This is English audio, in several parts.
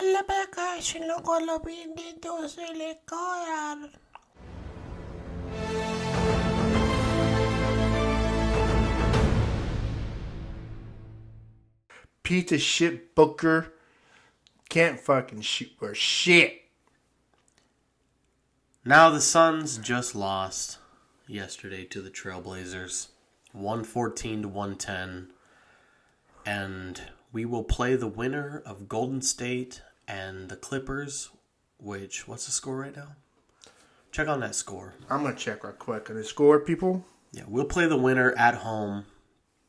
La vacation con los benditos se le colan. Piece of shit Booker can't fucking shoot for shit. Now the Suns just lost yesterday to the Trailblazers, 114-110, and we will play the winner of Golden State and the Clippers, what's the score right now? Check on that score. I'm going to check right quick on the score, people. Yeah, we'll play the winner at home,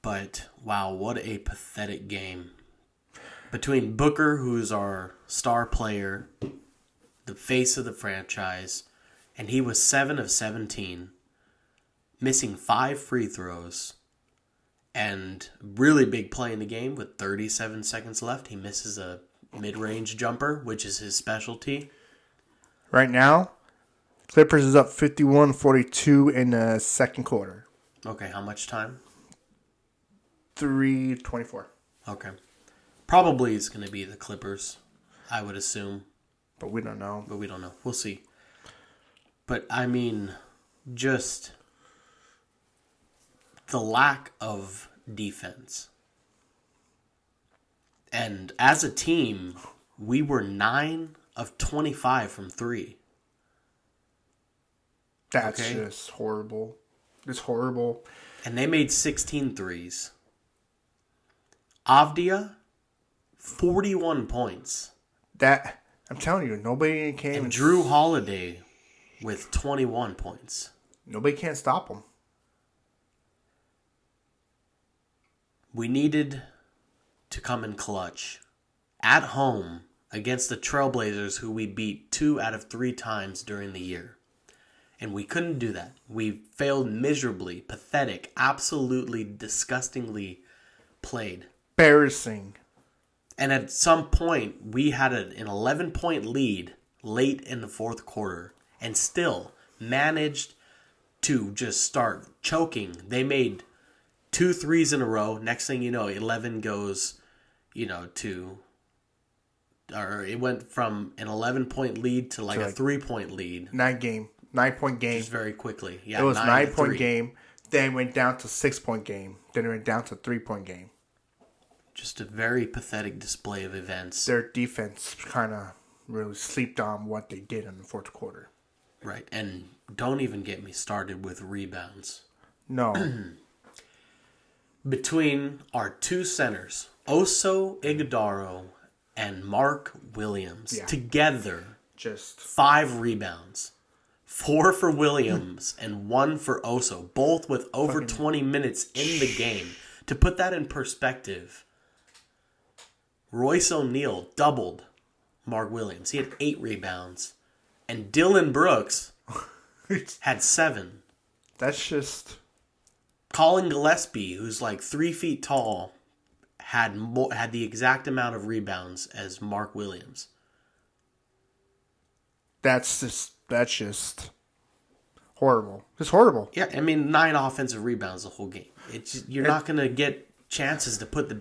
but wow, what a pathetic game. Between Booker, who's our star player, the face of the franchise, and he was 7 of 17, missing 5 free throws, and really big play in the game with 37 seconds left. He misses a mid-range jumper, which is his specialty. Right now, Clippers is up 51-42 in the second quarter. Okay, how much time? 3:24. Okay. Probably it's going to be the Clippers, I would assume. But we don't know. But we don't know. We'll see. But, I mean, just the lack of defense. And as a team, we were 9 of 25 from 3. That's Okay. just horrible. It's horrible. And they made 16 threes. Avdija, 41 points. That I'm telling you, nobody came. And Drew Holiday with 21 points. Nobody can't stop them. We needed to come in clutch at home against the Trailblazers, who we beat 2 out of 3 times during the year. And we couldn't do that. We failed miserably, pathetic, absolutely disgustingly played. Embarrassing. And at some point, we had an 11-point lead late in the fourth quarter and still managed to just start choking. They made 2 threes in a row. Next thing you know, 11 goes, it went from an 11-point lead to like a 3-point lead. 9-point game. Just very quickly. Yeah, it was 9-point 3. game. Then went down to 6-point game. Then it went down to 3-point game. Just a very pathetic display of events. Their defense kind of really slept on what they did in the fourth quarter. Right, and don't even get me started with rebounds. No. Between our 2 centers, Oso Ighodaro and Mark Williams, together, Just 5 rebounds. 4 for Williams and 1 for Oso, both with over 20 minutes in the game. To put that in perspective, Royce O'Neal doubled Mark Williams. He had 8 rebounds. And Dylan Brooks had 7. That's just... Colin Gillespie, who's like 3 feet tall, had the exact amount of rebounds as Mark Williams. That's just horrible. It's horrible. Yeah, I mean, 9 offensive rebounds the whole game. You're not going to get chances to put the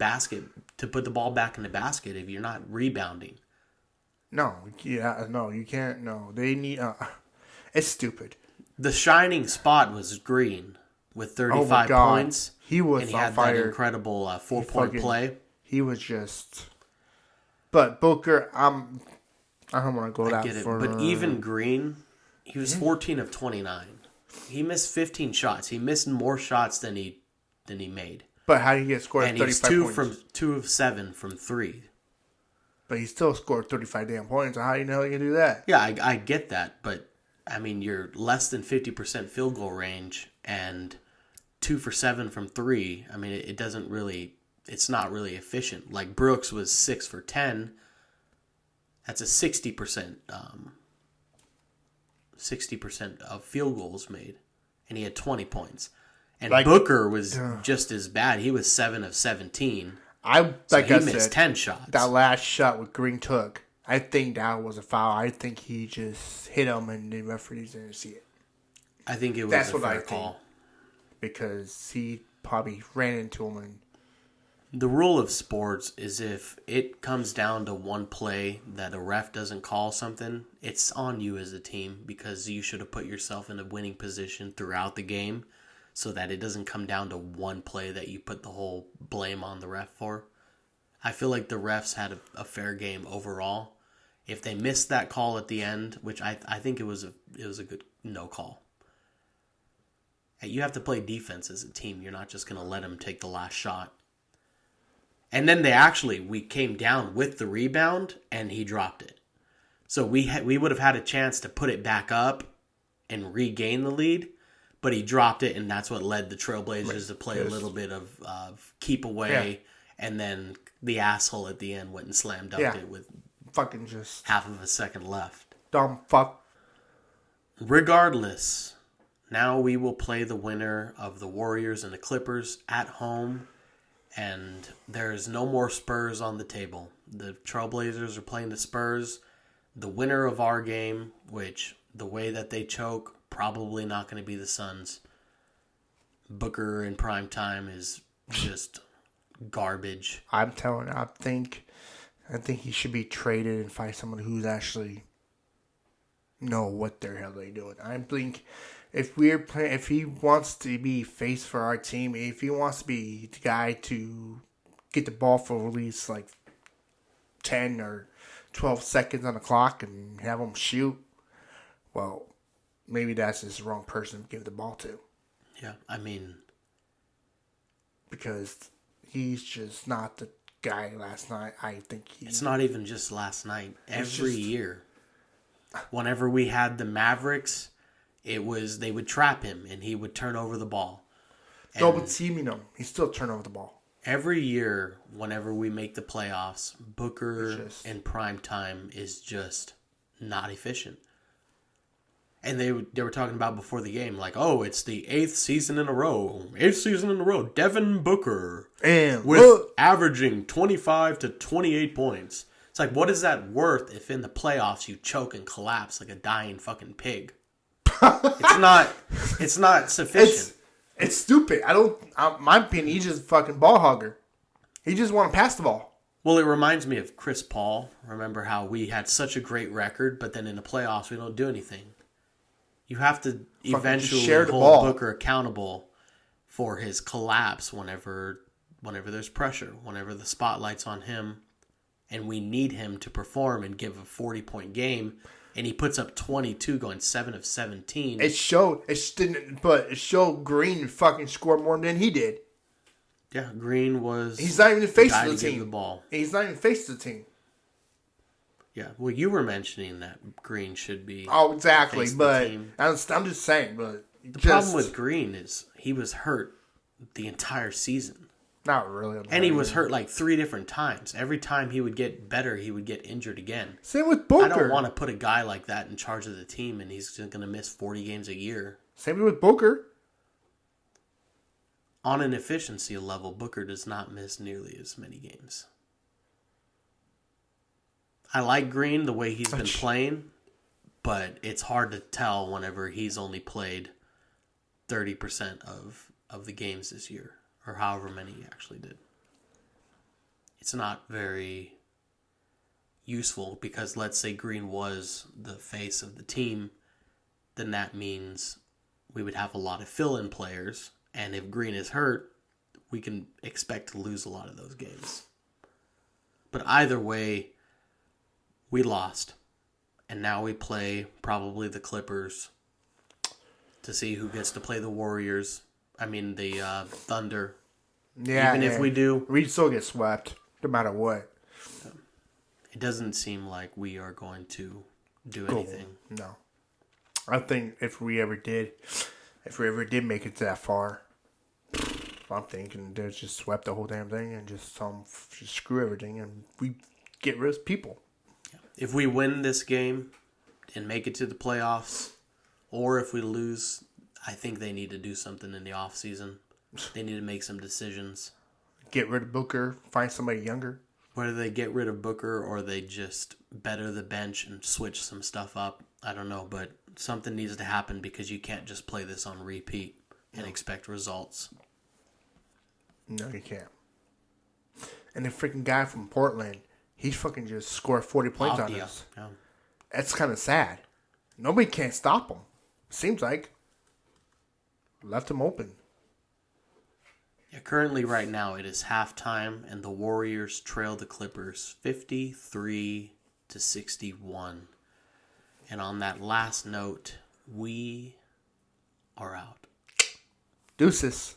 ball back in the basket if you're not rebounding. No, you can't. No, they need. It's stupid. The shining spot was Green with 35 points. He was and he on had fire. that incredible 4-point play. He was just. But Booker, I don't want to go that far. But even Green, he was 14 of 29. He missed 15 shots. He missed more shots than he made. But how did he get scored? And 35 he's points? 2 of 7 from 3. But he still scored 35 damn points. How do you know he can do that? Yeah, I get that, but I mean, you're less than 50% field goal range and 2 for 7 from 3. I mean, it's not really efficient. Like Brooks was 6 for 10. That's a 60% of field goals made, and he had 20 points. And Booker was just as bad. He was 7 of 17. He missed 10 shots. That last shot with Green took, I think that was a foul. I think he just hit him and the referees didn't see it. I think it was a fair call. Because he probably ran into him and The rule of sports is if it comes down to one play that a ref doesn't call something, it's on you as a team because you should have put yourself in a winning position throughout the game so that it doesn't come down to one play that you put the whole blame on the ref for. I feel like the refs had a fair game overall. If they missed that call at the end, which I think it was a good no call. You have to play defense as a team. You're not just going to let them take the last shot. And then we came down with the rebound and he dropped it. So we would have had a chance to put it back up and regain the lead, but he dropped it, and that's what led the Trailblazers to play a little bit of keep away, and then the asshole at the end went and slam dunked it with fucking just half of a second left. Dumb fuck. Regardless, now we will play the winner of the Warriors and the Clippers at home. And there's no more Spurs on the table. The Trailblazers are playing the Spurs. The winner of our game, which the way that they choke, probably not going to be the Suns. Booker in prime time is just garbage. I'm telling you, I think he should be traded and find someone who's actually know what the hell they're doing. I think if he wants to be face for our team, if he wants to be the guy to get the ball for at least like 10 or 12 seconds on the clock and have him shoot, well, maybe that's just the wrong person to give the ball to. Yeah, I mean, because he's just not the guy last night. I think it's not even just last night. Every year, whenever we had the Mavericks, they would trap him and he would turn over the ball. Double teaming him, he still turn over the ball. Every year, whenever we make the playoffs, Booker in prime time is just not efficient. And they were talking about before the game, like, oh, it's the 8th season in a row. Devin Booker averaging 25 to 28 points. It's like, what is that worth if in the playoffs you choke and collapse like a dying fucking pig? It's not sufficient. It's stupid. My opinion, he's just a fucking ball hogger. He just want to pass the ball. Well, it reminds me of Chris Paul. Remember how we had such a great record, but then in the playoffs we don't do anything. You have to eventually hold Booker accountable for his collapse whenever there's pressure, whenever the spotlight's on him, and we need him to perform and give a 40-point game. And he puts up 22, going 7 of 17. It showed Green fucking scored more than he did. Yeah, Green was. He's not even the face of the team. The ball. He's not even the face of the team. Yeah, well, you were mentioning that Green should be. Oh, exactly, but I'm just saying. But the problem with Green is he was hurt the entire season. Not really. And he was hurt like 3 different times. Every time he would get better, he would get injured again. Same with Booker. I don't want to put a guy like that in charge of the team, and he's just going to miss 40 games a year. Same with Booker. On an efficiency level, Booker does not miss nearly as many games. I like Green the way he's been playing, but it's hard to tell whenever he's only played 30% of the games this year. Or however many he actually did. It's not very useful because let's say Green was the face of the team, then that means we would have a lot of fill-in players. And if Green is hurt, we can expect to lose a lot of those games. But either way, we lost. And now we play probably the Clippers to see who gets to play the Warriors. The Thunder. Yeah, even if we do, we still get swept, no matter what. It doesn't seem like we are going to do anything. No, I think if we ever did make it that far, I'm thinking they're just swept the whole damn thing and just screw everything, and we get rid of people. If we win this game and make it to the playoffs, or if we lose, I think they need to do something in the off season. They need to make some decisions. Get rid of Booker, find somebody younger. Whether they get rid of Booker or they just better the bench and switch some stuff up, I don't know. But something needs to happen because you can't just play this on repeat and expect results. No, you can't. And the freaking guy from Portland, he's fucking just scored 40 points on Avdija, us. yeah. That's kind of sad. Nobody can't stop him. Seems like. Left him open. Yeah, currently right now it is halftime and the Warriors trail the Clippers 53-61. And on that last note, we are out. Deuces.